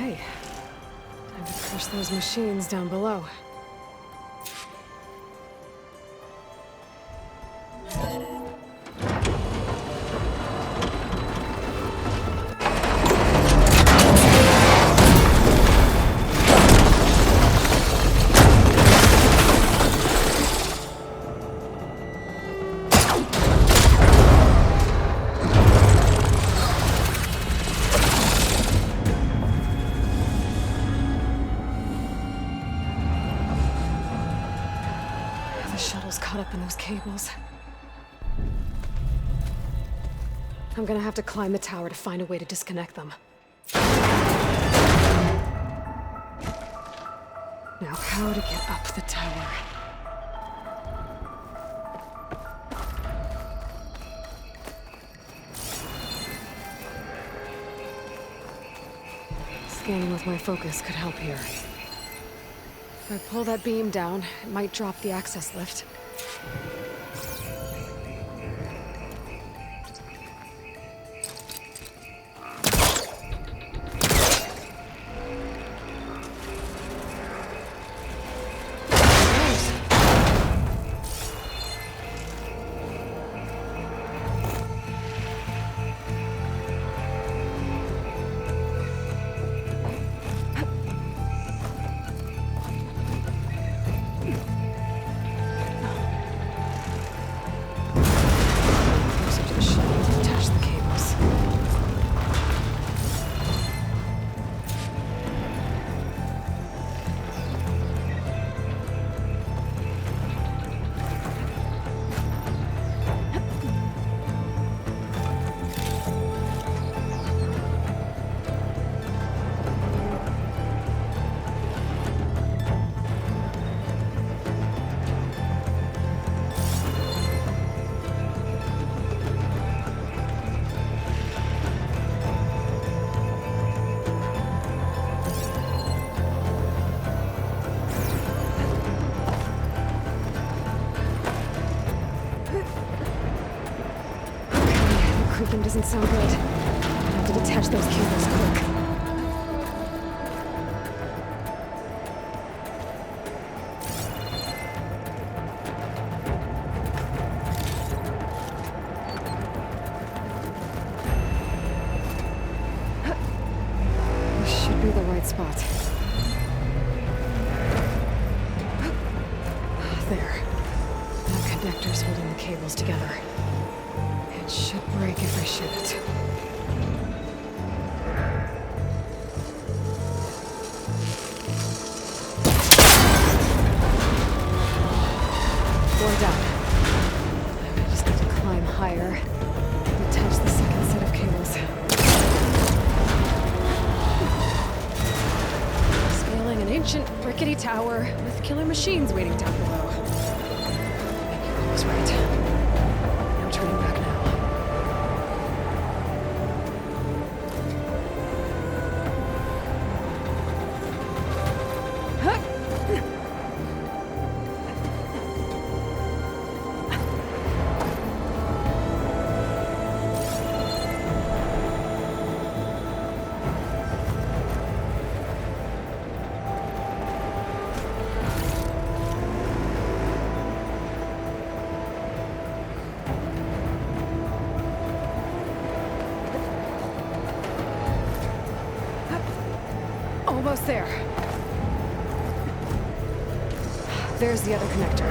Okay. Time to push those machines down below. Caught up in those cables. I'm gonna have to climb the tower to find a way to disconnect them. Now, how to get up the tower? Scanning with my focus could help here. If I pull that beam down, it might drop the access lift. Creaking doesn't sound good. I have to detach those cables quick. This should be the right spot. There. The connector's holding the cables together. It should break if I shoot it. One down. I just need to climb higher and attach the second set of cables. Scaling an ancient, rickety tower with killer machines waiting down below. I think you're always right. I'm turning back now. Almost there. There's the other connector.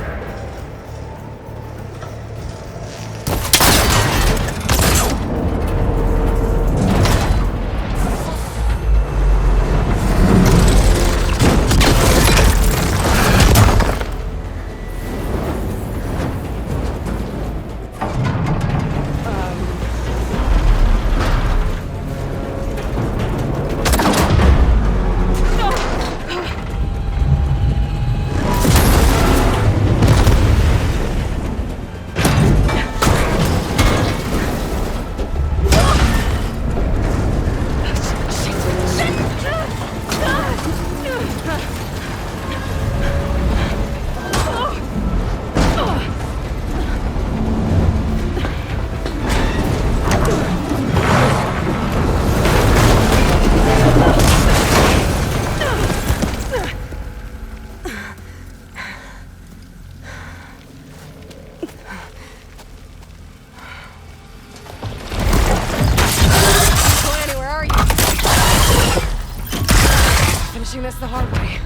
the hard way.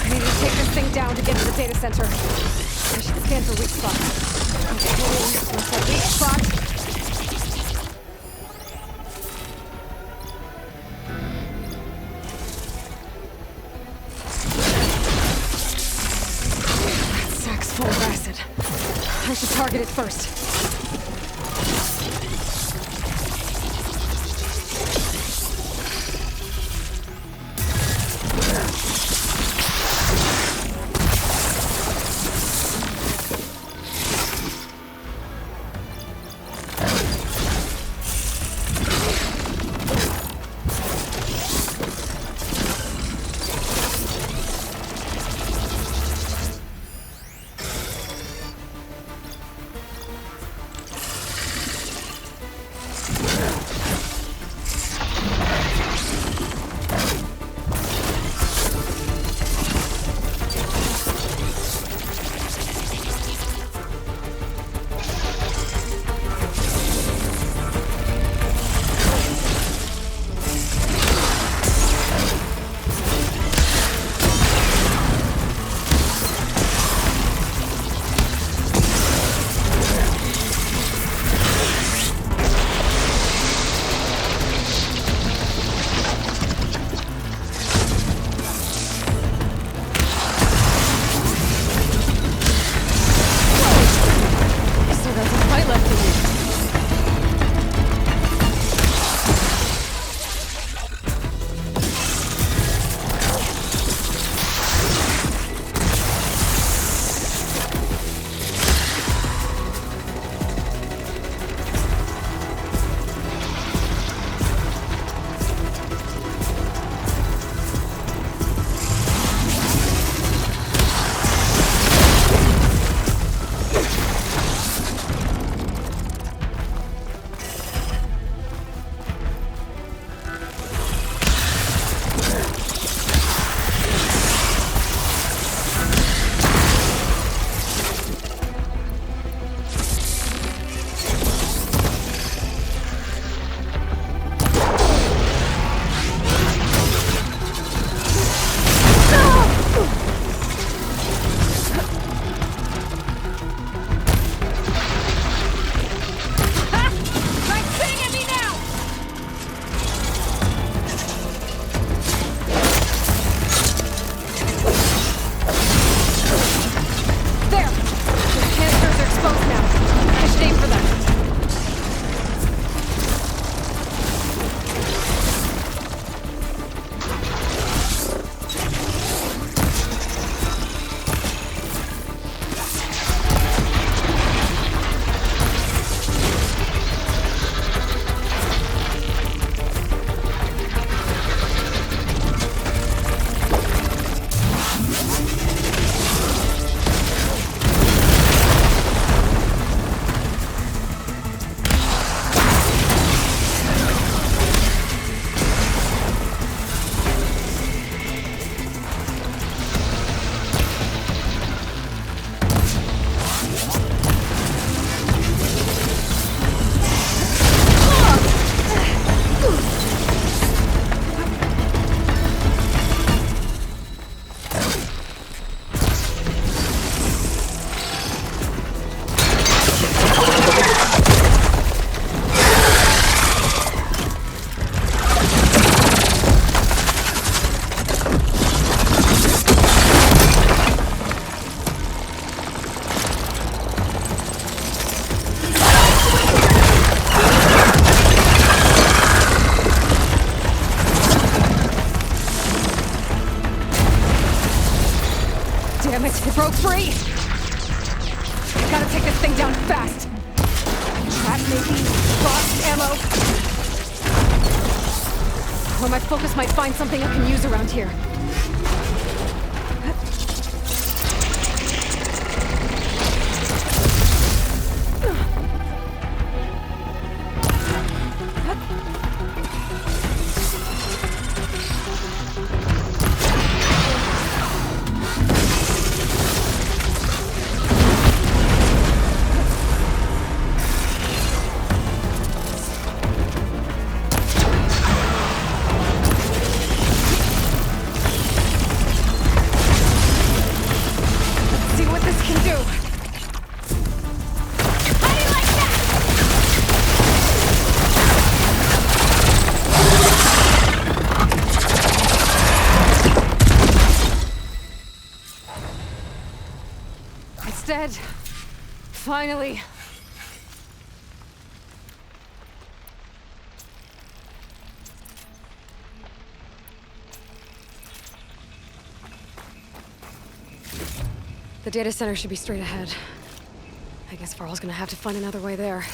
I need to take this thing down to get to the data center. I should scan for weak spots. Okay, weak spot. Full of acid. I should target it first. It broke free! I gotta take this thing down fast! Trap maybe? Lost ammo? Or my focus might find something I can use around here. Finally. The data center should be straight ahead. I guess Varl's gonna have to find another way there.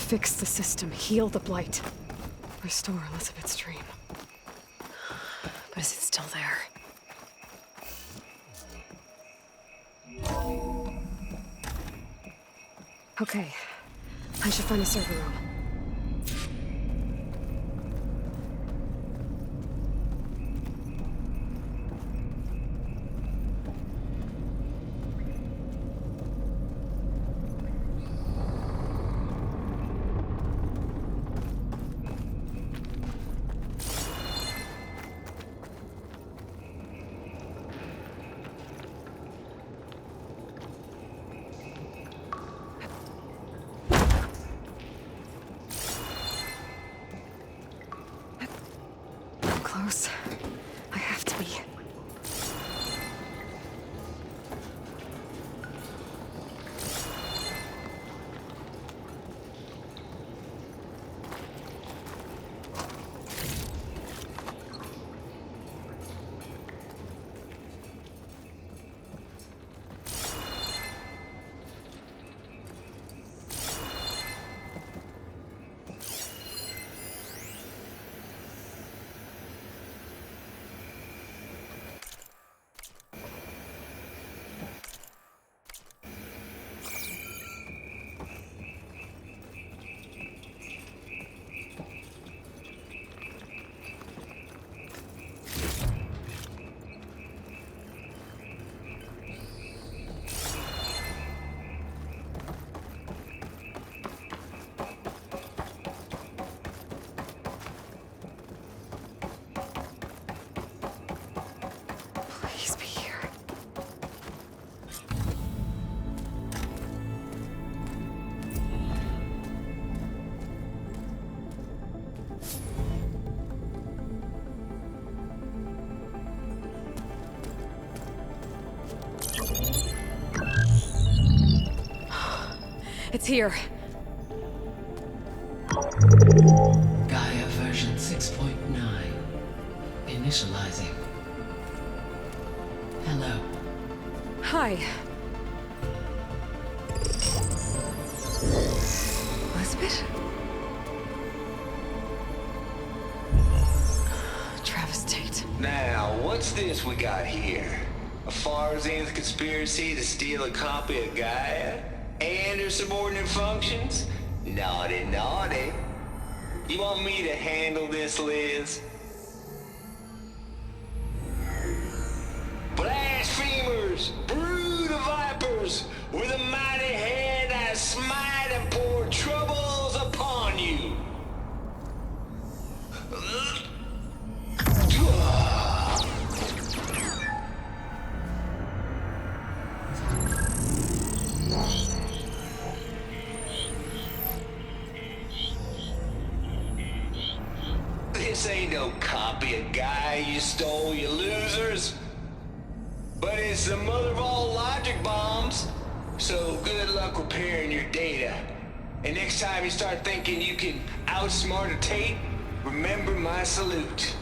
Fix the system, heal the Blight, restore Elizabeth's dream. But is it still there? Okay, I should find a server room. Close. I have to be. Please be here. It's here. Gaia version 6.9. Initializing. Hello. Hi. Elizabeth? Travis Tate. Now, what's this we got here? A Farzan's conspiracy to steal a copy of Gaia? And her subordinate functions? Naughty, naughty. You want me to handle this, Liz? Blasphemers! Brood of vipers! With a mighty hand I smite and pour troubles upon you! This ain't no copy of Gaia you stole, you losers. But it's the mother of all logic bombs. So good luck repairing your data. And next time you start thinking you can outsmart a Tate, remember my salute.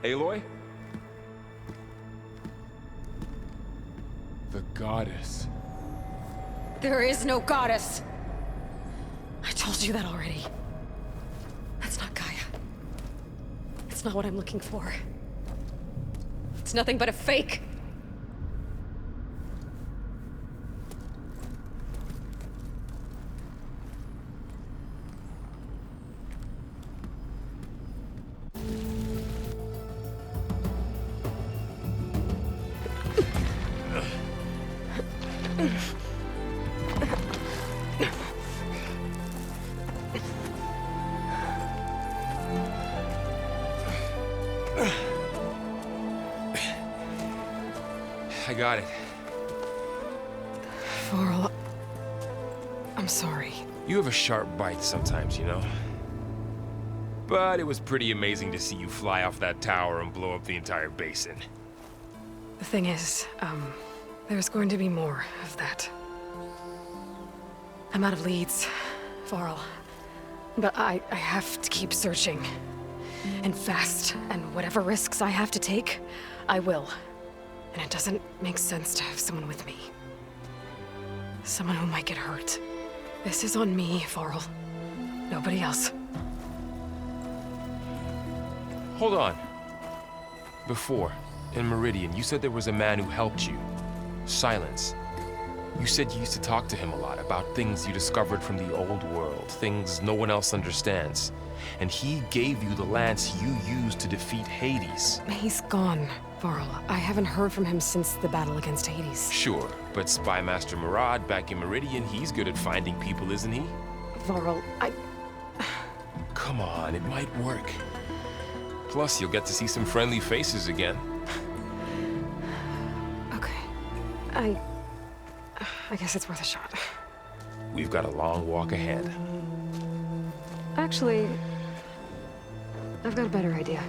Aloy? The goddess. There is no goddess. I told you that already. That's not Gaia. It's not what I'm looking for. It's nothing but a fake. I got it. Varl, I'm sorry. You have a sharp bite sometimes, you know? But it was pretty amazing to see you fly off that tower and blow up the entire basin. The thing is, there's going to be more of that. I'm out of leads, Varl. But I have to keep searching. And fast. And whatever risks I have to take, I will. And it doesn't make sense to have someone with me. Someone who might get hurt. This is on me, Varl. Nobody else. Hold on. Before, in Meridian, you said there was a man who helped you. Silence. You said you used to talk to him a lot about things you discovered from the old world, things no one else understands. And he gave you the lance you used to defeat Hades. He's gone, Varl. I haven't heard from him since the battle against Hades. Sure, but Spy Master Murad back in Meridian, he's good at finding people, isn't he? Varl, Come on, it might work. Plus, you'll get to see some friendly faces again. Okay. I guess it's worth a shot. We've got a long walk ahead. Actually, I've got a better idea.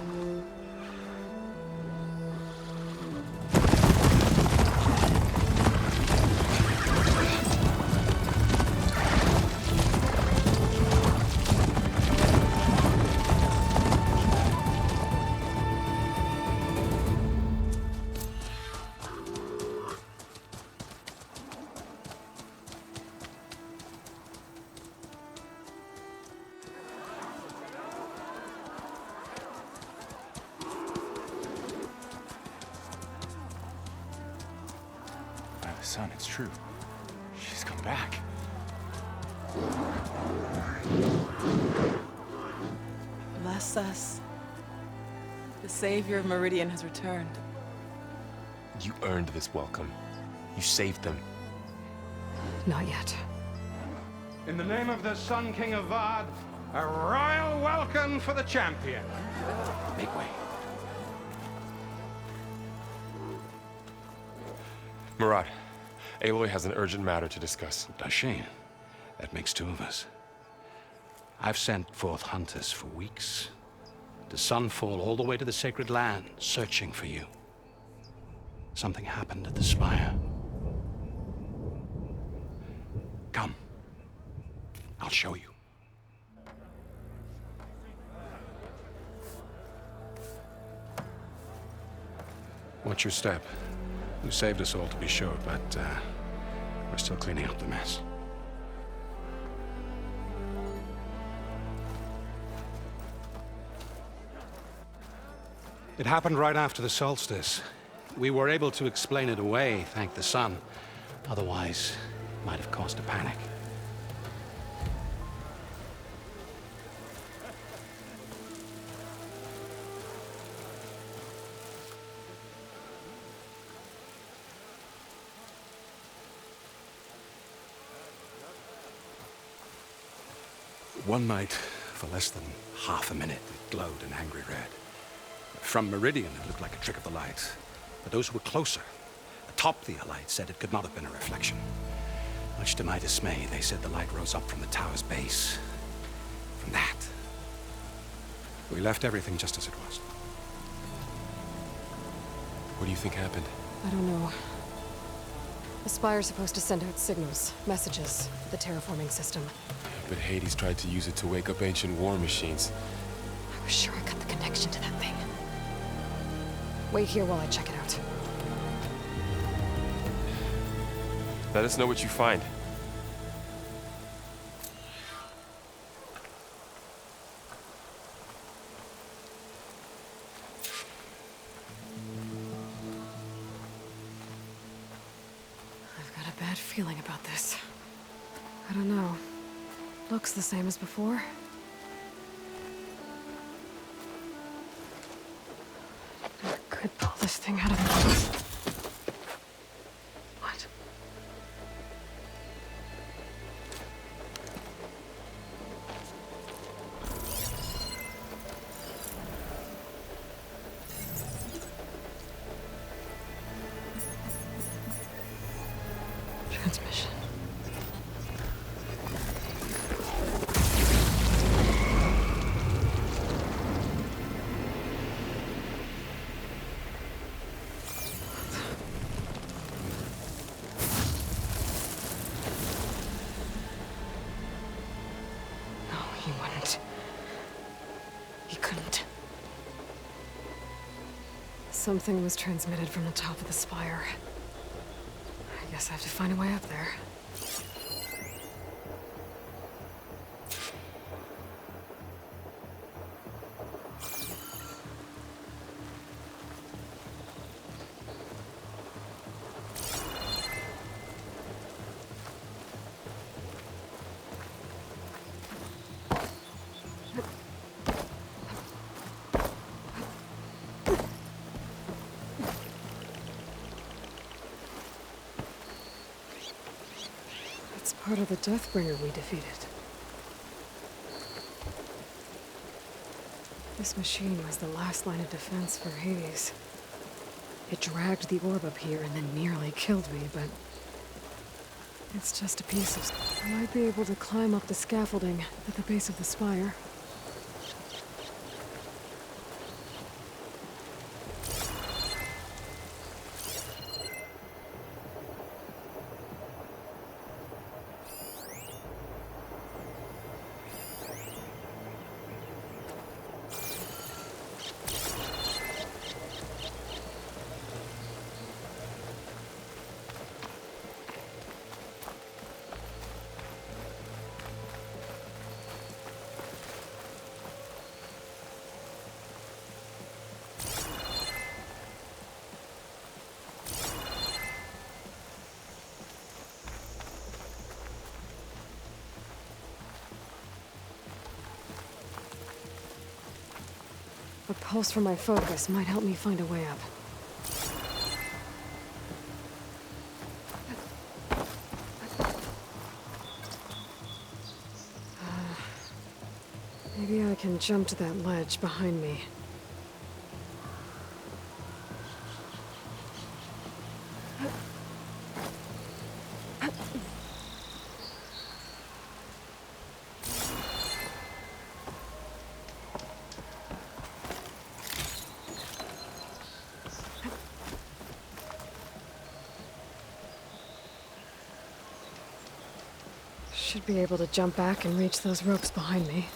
Son, it's true. She's come back. Bless us. The Savior of Meridian has returned. You earned this welcome. You saved them. Not yet. In the name of the Sun King of Vard, a royal welcome for the champion. Make way. Murad, Aloy has an urgent matter to discuss. Dashane, that makes two of us. I've sent forth hunters for weeks, to Sunfall all the way to the Sacred Land, searching for you. Something happened at the Spire. Come. I'll show you. Watch your step. You saved us all, to be sure, but we're still cleaning up the mess. It happened right after the solstice. We were able to explain it away, thank the sun. Otherwise, it might have caused a panic. One night, for less than half a minute, it glowed an angry red. From Meridian, it looked like a trick of the light. But those who were closer, atop the light, said it could not have been a reflection. Much to my dismay, they said the light rose up from the tower's base. From that, we left everything just as it was. What do you think happened? I don't know. The Spire's supposed to send out signals, messages, for the terraforming system. But Hades tried to use it to wake up ancient war machines. I was sure I got the connection to that thing. Wait here while I check it out. Let us know what you find. I've got a bad feeling about this. I don't know. Looks the same as before. I could pull this thing out of the... What? Transmission. He couldn't. Something was transmitted from the top of the spire. I guess I have to find a way up there. It's part of the Deathbringer we defeated. This machine was the last line of defense for Hades. It dragged the orb up here and then nearly killed me, but it's just a piece of... I might be able to climb up the scaffolding at the base of the spire. A pulse from my focus might help me find a way up. Maybe I can jump to that ledge behind me. Should be able to jump back and reach those ropes behind me.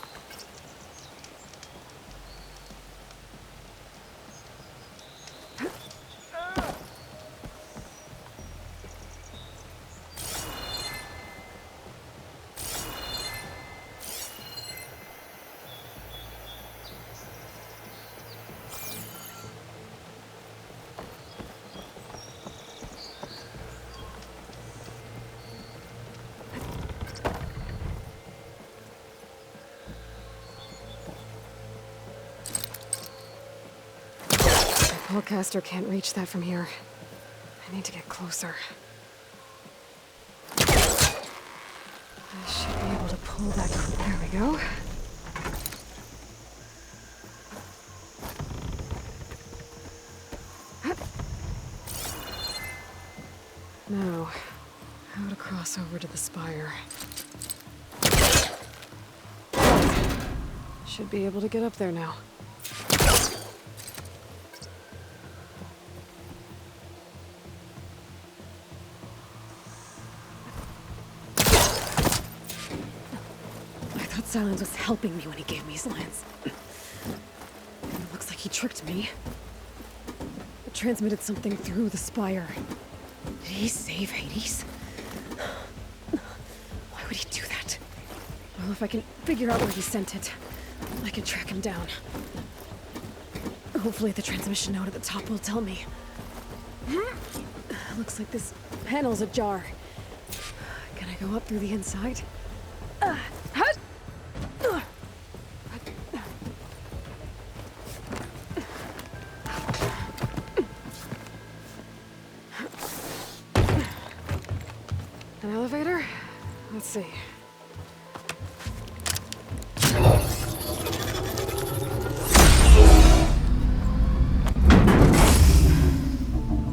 Hellcaster can't reach that from here. I need to get closer. I should be able to pull that. There we go. Now, how to cross over to the spire. Should be able to get up there now. Silence was helping me when he gave me his lance. It looks like he tricked me. It transmitted something through the spire. Did he save Hades? Why would he do that? Well, if I can figure out where he sent it, I can track him down. Hopefully the transmission node at the top will tell me. Looks like this panel's ajar. Can I go up through the inside? An elevator? Let's see.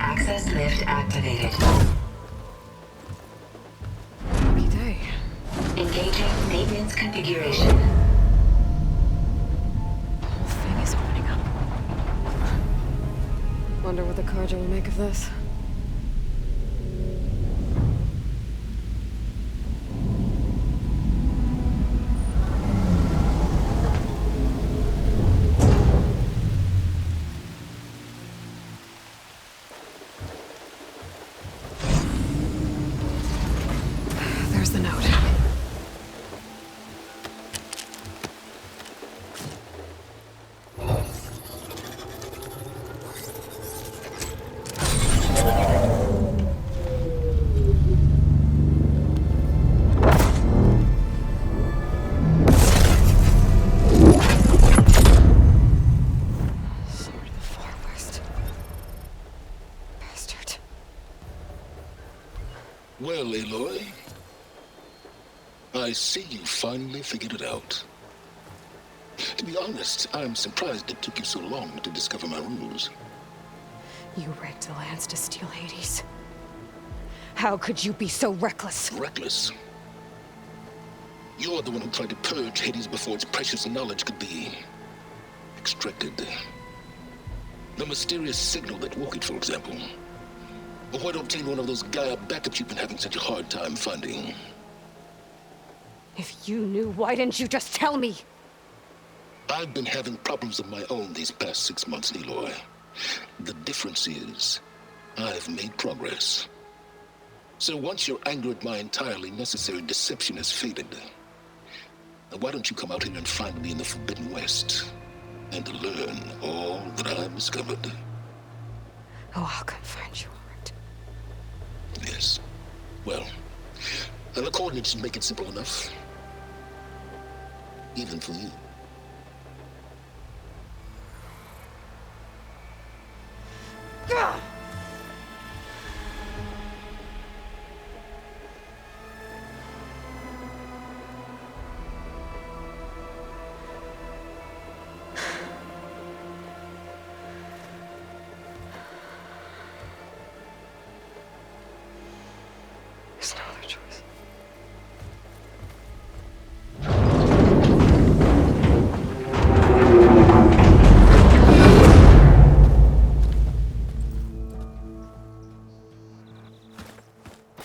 Access lift activated. Lucky day. Engaging maintenance configuration. The whole thing is opening up. Wonder what the Carja will make of this. I see you finally figured it out. To be honest, I'm surprised it took you so long to discover my rules. You rigged the lands to steal Hades. How could you be so reckless? Reckless? You're the one who tried to purge Hades before its precious knowledge could be extracted. The mysterious signal that woke it, for example. Or why to obtain one of those Gaia backups you've been having such a hard time finding. If you knew, why didn't you just tell me? I've been having problems of my own these past 6 months, Aloy. The difference is, I've made progress. So once your anger at my entirely necessary deception has faded, why don't you come out here and find me in the Forbidden West and learn all that I've discovered? Oh, I'll come find you, all right. Yes. Well, and the coordinates should make it simple enough. Even for you. There's no other choice.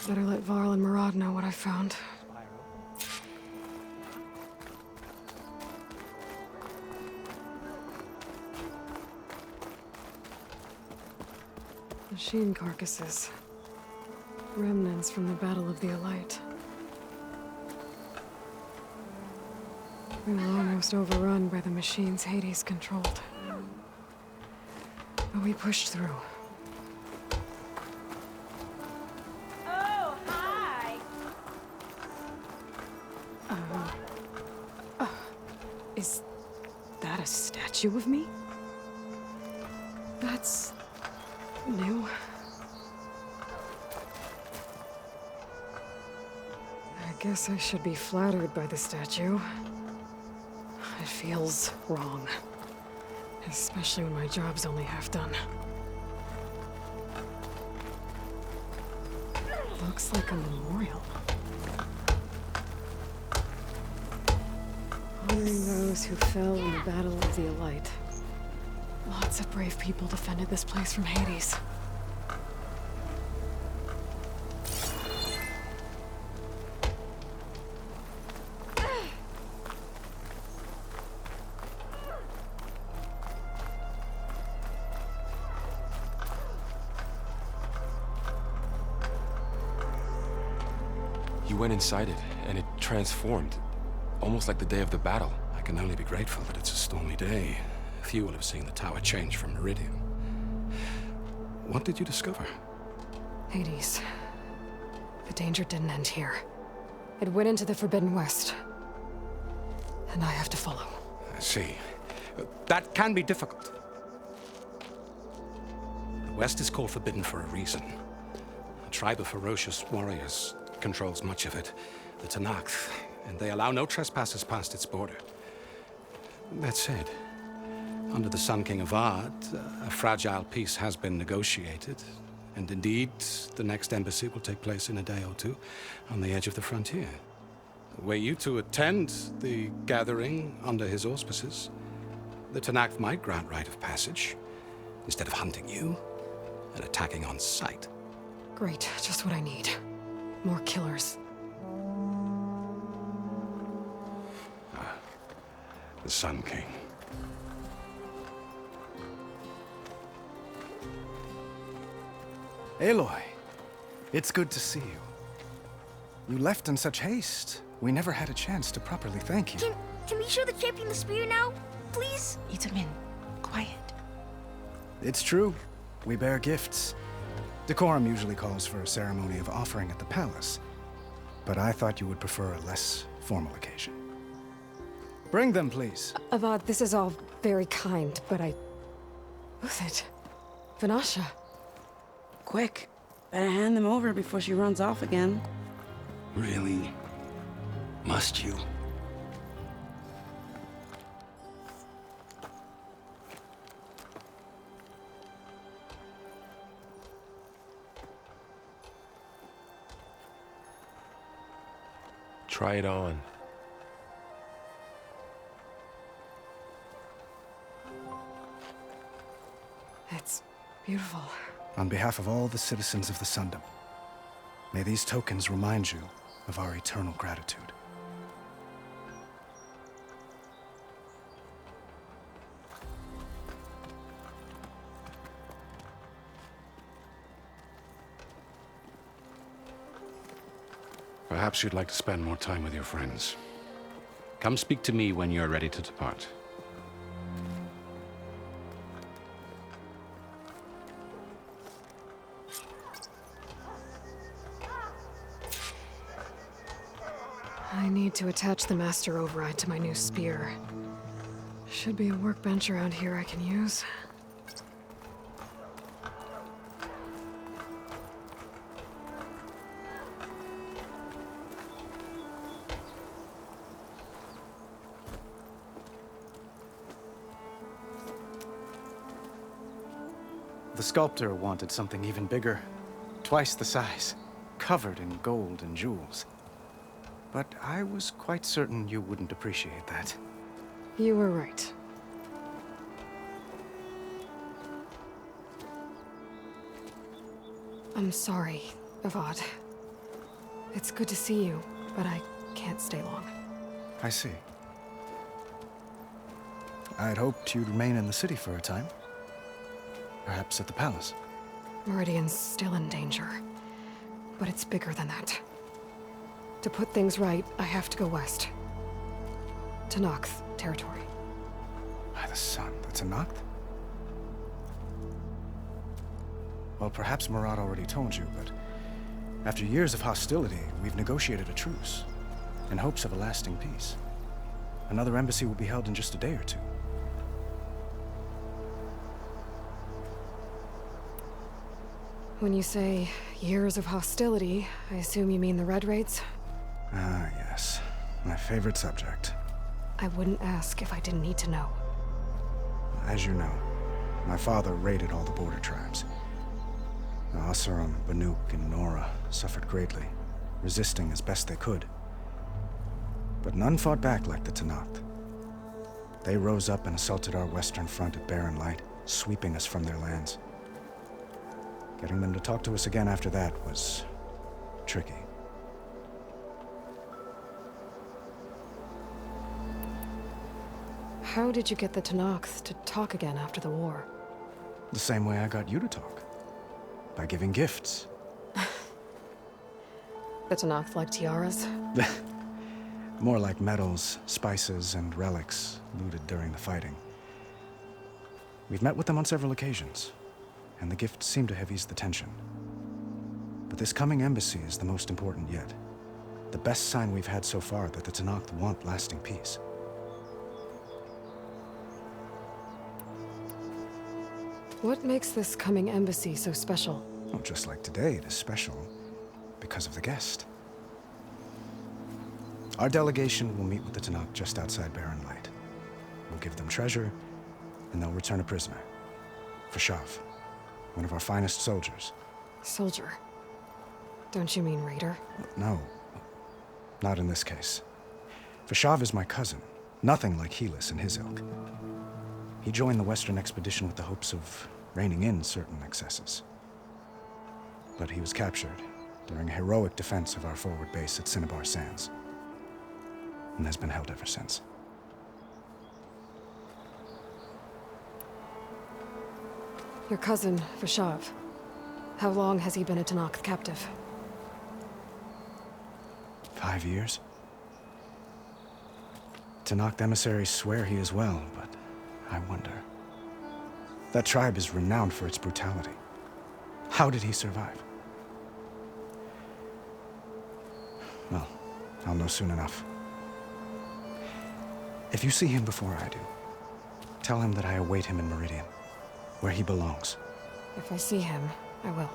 Better let Varl and Murad know what I found. Machine carcasses. Remnants from the Battle of the Elite. We were almost overrun by the machines Hades controlled. But we pushed through. Oh, hi! Is that a statue of me? That's new. I guess I should be flattered by the statue. It feels wrong. Especially when my job's only half done. Looks like a memorial. Honoring those who fell in the Battle of the Elite. Lots of brave people defended this place from Hades. You went inside it, and it transformed. Almost like the day of the battle. I can only be grateful that it's a stormy day. Few will have seen the tower change from Meridian. What did you discover? Hades. The danger didn't end here. It went into the Forbidden West. And I have to follow. I see. That can be difficult. The West is called Forbidden for a reason. A tribe of ferocious warriors controls much of it. The Tenakth, and they allow no trespassers past its border. That said, under the Sun King Avad, a fragile peace has been negotiated. And indeed, the next embassy will take place in a day or two on the edge of the frontier. Were you to attend the gathering under his auspices, the Tenakth might grant right of passage, instead of hunting you and attacking on sight. Great, just what I need. More killers. The Sun King. Aloy, it's good to see you. You left in such haste. We never had a chance to properly thank you. Can we show the champion the spear now? Please? Itamin, quiet. It's true. We bear gifts. Decorum usually calls for a ceremony of offering at the palace. But I thought you would prefer a less formal occasion. Bring them, please. Avad, this is all very kind, but Who's it? Vanasha. Quick. Better hand them over before she runs off again. Really? Must you? Try it on. It's beautiful. On behalf of all the citizens of the Sundom, may these tokens remind you of our eternal gratitude. Perhaps you'd like to spend more time with your friends. Come speak to me when you're ready to depart. I need to attach the Master Override to my new spear. Should be a workbench around here I can use. The sculptor wanted something even bigger, twice the size, covered in gold and jewels. But I was quite certain you wouldn't appreciate that. You were right. I'm sorry, Avad. It's good to see you, but I can't stay long. I see. I had hoped you'd remain in the city for a time. Perhaps at the palace. Meridian's still in danger, but it's bigger than that. To put things right, I have to go west. To Nox territory. By the sun, that's a Noct? Well, perhaps Murad already told you, but after years of hostility, we've negotiated a truce, in hopes of a lasting peace. Another embassy will be held in just a day or two. When you say years of hostility, I assume you mean the Red Raids? Ah, yes. My favorite subject. I wouldn't ask if I didn't need to know. As you know, my father raided all the border tribes. The Asuram, Banuk, and Nora suffered greatly, resisting as best they could. But none fought back like the Tenakth. They rose up and assaulted our western front at Barren Light, sweeping us from their lands. Getting them to talk to us again after that was tricky. How did you get the Tenakth to talk again after the war? The same way I got you to talk. By giving gifts. The Tenakth like tiaras? More like medals, spices, and relics looted during the fighting. We've met with them on several occasions, and the gifts seem to have eased the tension. But this coming embassy is the most important yet. The best sign we've had so far that the Tenakth want lasting peace. What makes this coming embassy so special? Well, just like today, it is special because of the guest. Our delegation will meet with the Tenakth just outside Barren Light. We'll give them treasure, and they'll return a prisoner. Fashav, one of our finest soldiers. Soldier? Don't you mean raider? No, not in this case. Fashav is my cousin, nothing like Helis and his ilk. He joined the Western expedition with the hopes of reining in certain excesses. But he was captured during a heroic defense of our forward base at Cinnabar Sands, and has been held ever since. Your cousin, Fashav. How long has he been a Tenakth captive? 5 years. Tenakth emissaries swear he is well, but I wonder. That tribe is renowned for its brutality. How did he survive? Well, I'll know soon enough. If you see him before I do, tell him that I await him in Meridian, where he belongs. If I see him, I will.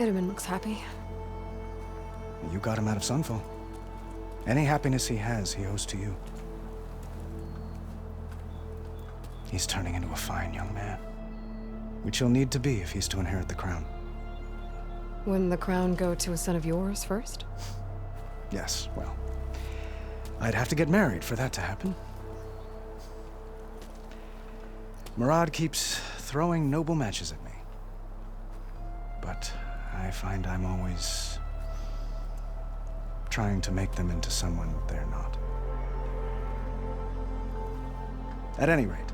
Itamen looks happy. You got him out of Sunfall. Any happiness he has, he owes to you. He's turning into a fine young man, which he'll need to be if he's to inherit the crown. Wouldn't the crown go to a son of yours first? Yes, well, I'd have to get married for that to happen. Murad keeps throwing noble matches at me. But I find I'm always trying to make them into someone they're not. At any rate,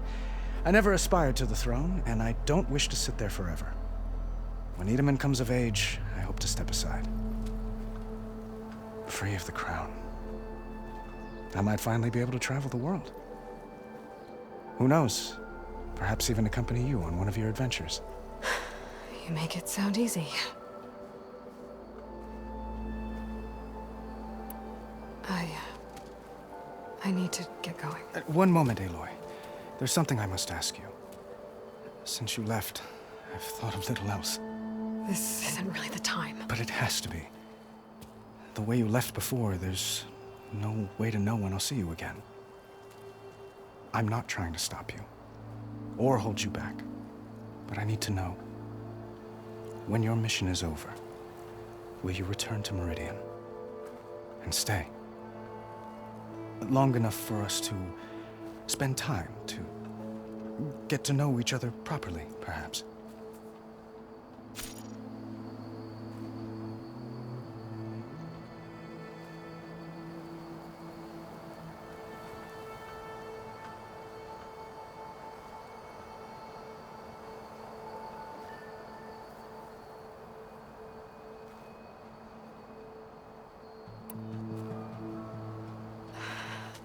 I never aspired to the throne, and I don't wish to sit there forever. When Itamen comes of age, I hope to step aside. Free of the crown. I might finally be able to travel the world. Who knows? Perhaps even accompany you on one of your adventures. You make it sound easy. I need to get going. One moment, Aloy. There's something I must ask you. Since you left, I've thought of little else. This isn't really the time. But it has to be. The way you left before, there's no way to know when I'll see you again. I'm not trying to stop you, or hold you back. But I need to know, when your mission is over, will you return to Meridian and stay? Long enough for us to spend time, to get to know each other properly, perhaps.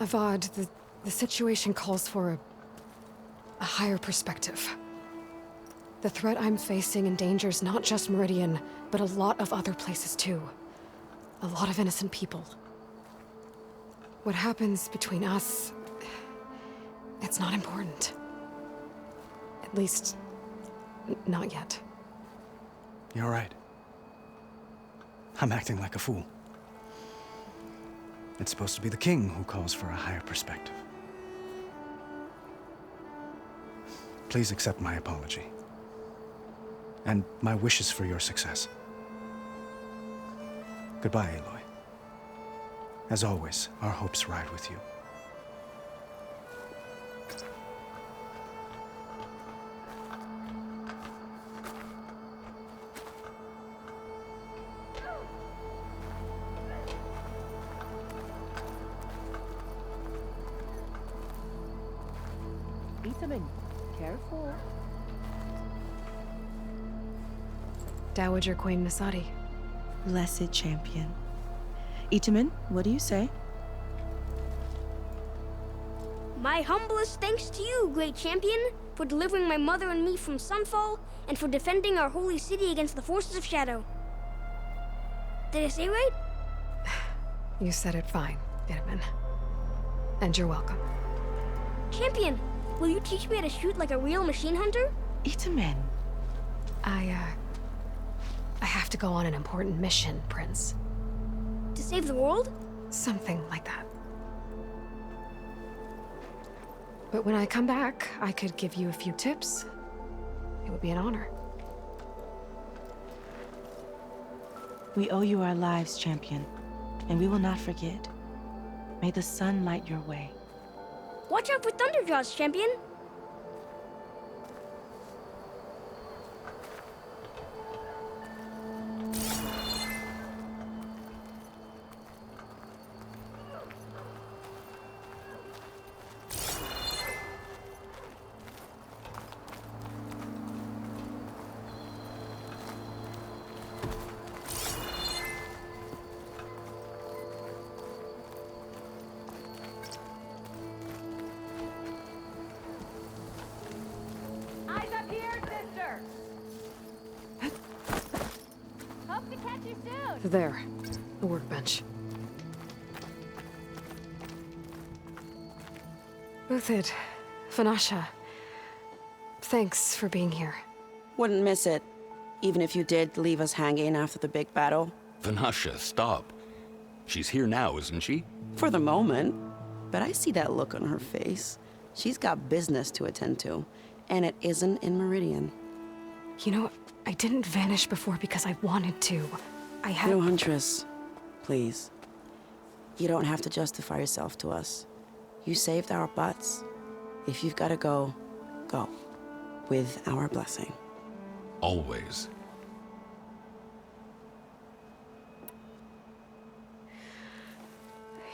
Avad, the situation calls for a higher perspective. The threat I'm facing endangers not just Meridian, but a lot of other places too. A lot of innocent people. What happens between us, it's not important. At least, not yet. You're right. I'm acting like a fool. It's supposed to be the king who calls for a higher perspective. Please accept my apology. And my wishes for your success. Goodbye, Aloy. As always, our hopes ride with you. Itamen, careful. Dowager Queen Nasadi. Blessed champion. Itamen, what do you say? My humblest thanks to you, great champion, for delivering my mother and me from Sunfall, and for defending our holy city against the forces of Shadow. Did I say right? You said it fine, Itamen. And you're welcome. Champion, will you teach me how to shoot like a real machine hunter? Itamen. I have to go on an important mission, Prince. To save the world? Something like that. But when I come back, I could give you a few tips. It would be an honor. We owe you our lives, champion, and we will not forget. May the sun light your way. Watch out for Thunderjaws, champion! There, the workbench. Uthid, Vanasha, thanks for being here. Wouldn't miss it. Even if you did leave us hanging after the big battle? Vanasha, stop. She's here now, isn't she? For the moment. But I see that look on her face. She's got business to attend to. And it isn't in Meridian. You know, I didn't vanish before because I wanted to. I had... No, Huntress. Please. You don't have to justify yourself to us. You saved our butts. If you've got to go, go. With our blessing. Always.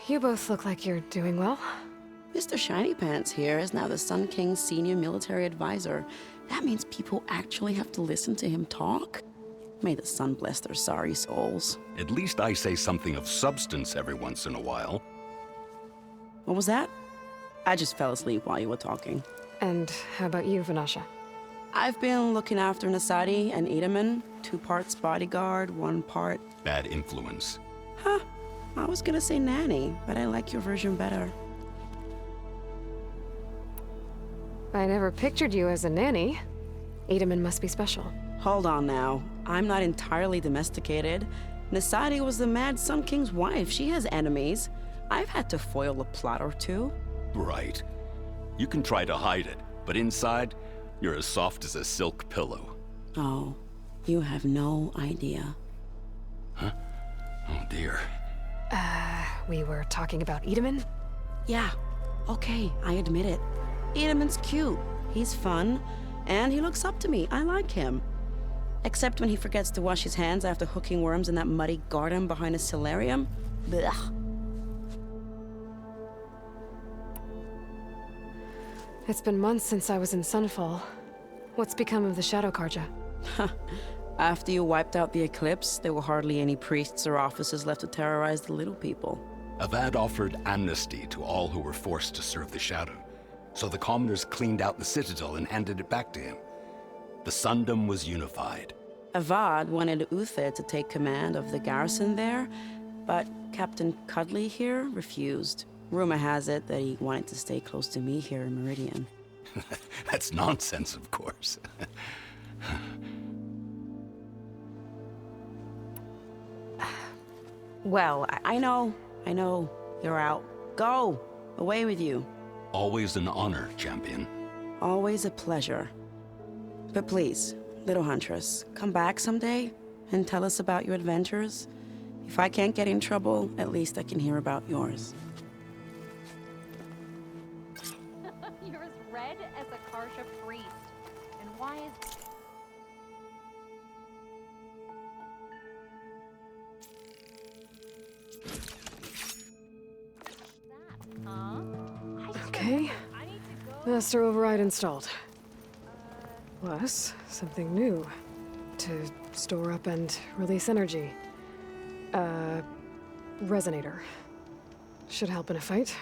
You both look like you're doing well. Mr. Shiny Pants here is now the Sun King's senior military advisor. That means people actually have to listen to him talk? May the sun bless their sorry souls. At least I say something of substance every once in a while. What was that? I just fell asleep while you were talking. And how about you, Vanasha? I've been looking after Nasadi and Edaman. 2 parts bodyguard, 1 part... Bad influence. Huh. I was gonna say nanny, but I like your version better. I never pictured you as a nanny. Edaman must be special. Hold on now. I'm not entirely domesticated. Nasadi was the Mad Sun King's wife. She has enemies. I've had to foil a plot or 2. Right. You can try to hide it, but inside, you're as soft as a silk pillow. Oh, you have no idea. Huh? Oh dear. We were talking about Edaman? Yeah. Okay, I admit it. Edaman's cute. He's fun. And he looks up to me. I like him. Except when he forgets to wash his hands after hooking worms in that muddy garden behind his solarium. Blech. It's been months since I was in Sunfall. What's become of the Shadow Carja? After you wiped out the Eclipse, there were hardly any priests or officers left to terrorize the little people. Avad offered amnesty to all who were forced to serve the Shadow. So the commoners cleaned out the Citadel and handed it back to him. The Sundom was unified. Avad wanted Uther to take command of the garrison there, but Captain Cudley here refused. Rumor has it that he wanted to stay close to me here in Meridian. That's nonsense, of course. Well, I know. You're out. Go! Away with you. Always an honor, champion. Always a pleasure. But please, little Huntress, come back someday and tell us about your adventures. If I can't get in trouble, at least I can hear about yours. You're as red as a Carja priest. And why is... Okay. Master override installed. Plus, something new. To store up and release energy. Resonator. Should help in a fight.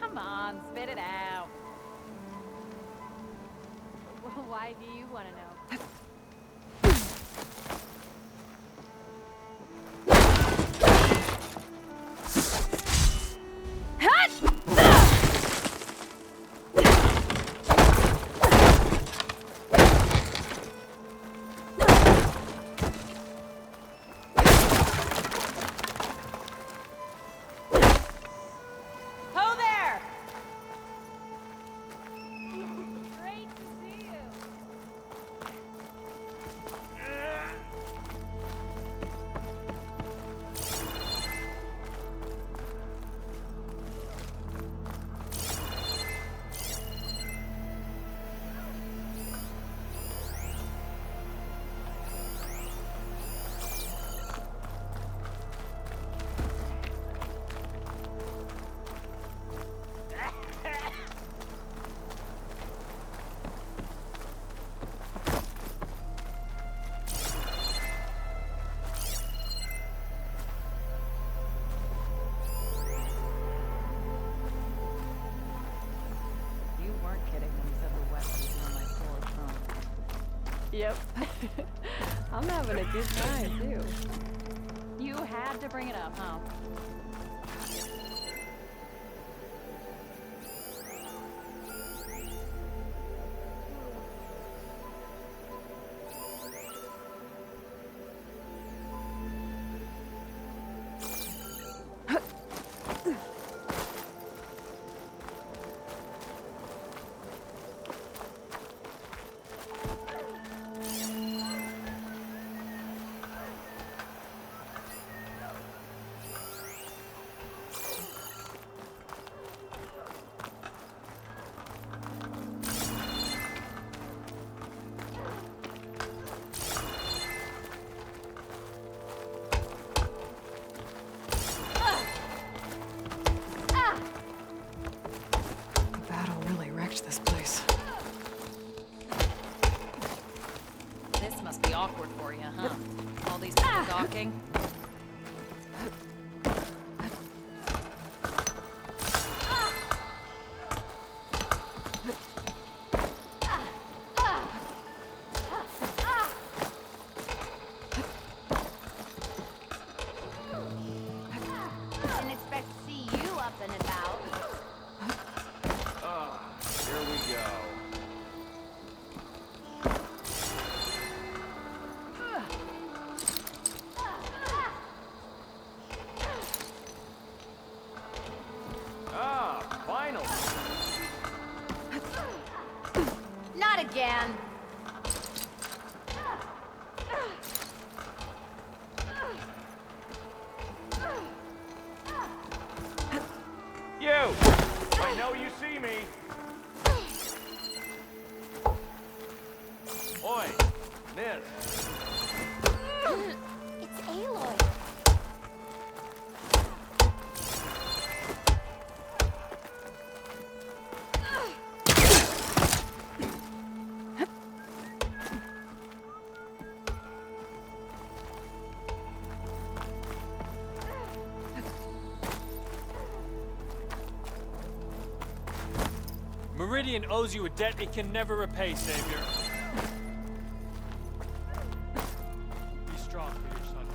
Come on, spit it out. Well, why do you want to know? Yep. I'm having a good time, too. You had to bring it up, huh? Must be awkward for you, huh? All these people talking. Didn't expect to see you up and about. Here we go. Finally. Not again. You! I know you see me. Oi, miss. It's Aloy. Meridian owes you a debt it can never repay, Savior. Be strong for your son.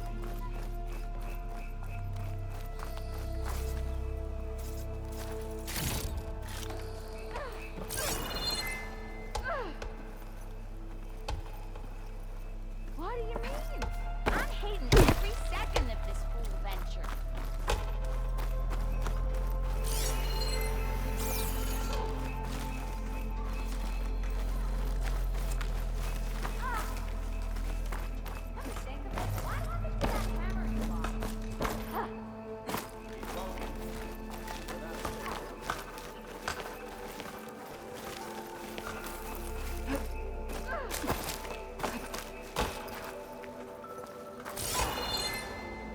What do you mean? I'm hating every second of this whole venture.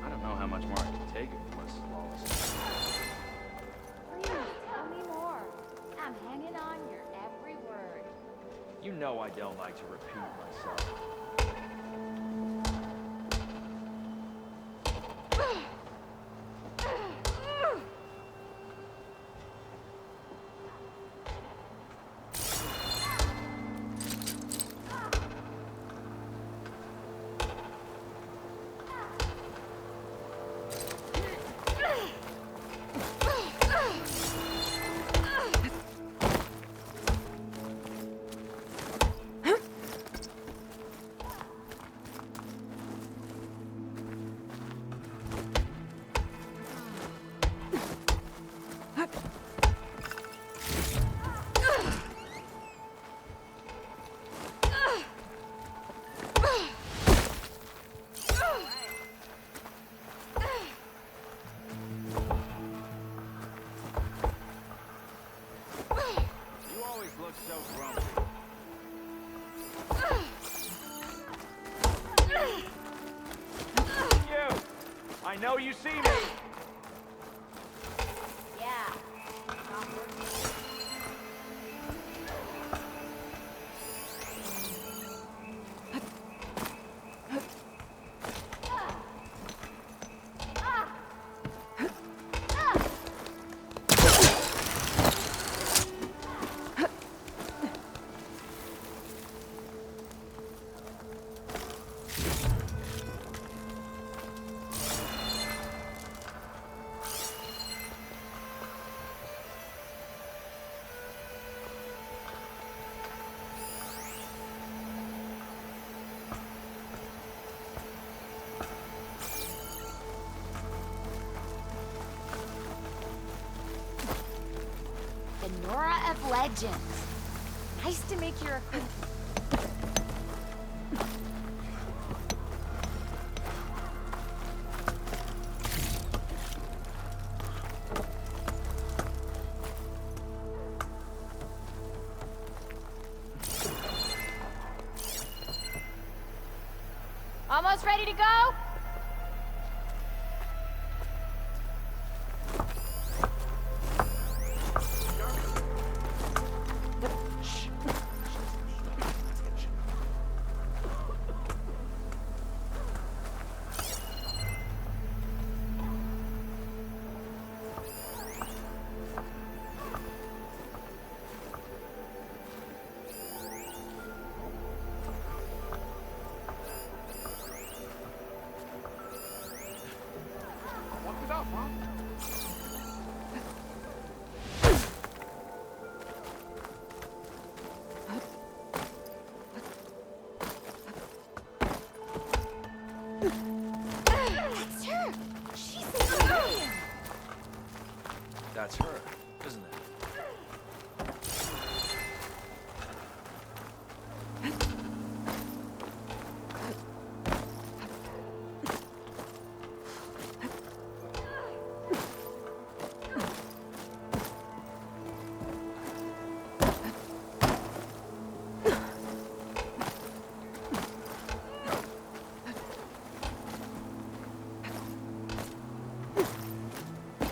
I don't know how much more I can take of this lawless. Please tell me more. I'm hanging on your every word. You know I don't like to repeat myself. You always look so grumpy. You! I know you see me! Yeah. The Nora of Legends. Nice to make your acquaintance. Almost ready to go? That's her! She's a Meridian! That's her, isn't it?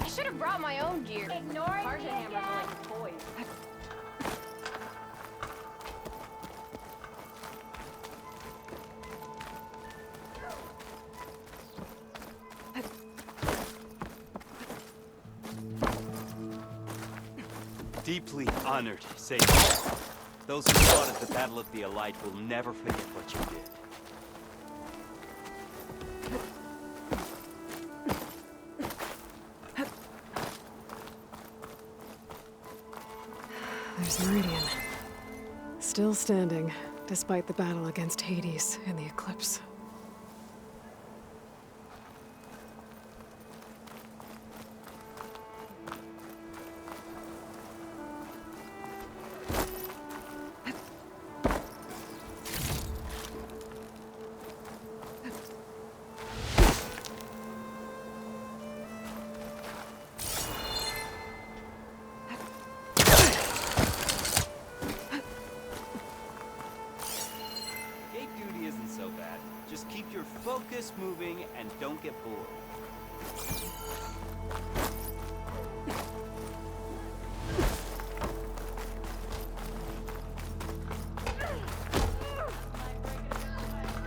I should have brought my own gear. Ignoring Tarzan hammers are like toys. Deeply honored, Savior. Those who fought at the Battle of the Elite will never forget what you did. There's Meridian. Still standing, despite the battle against Hades and the Eclipse. Gate duty isn't so bad. Just keep your focus moving and don't get bored.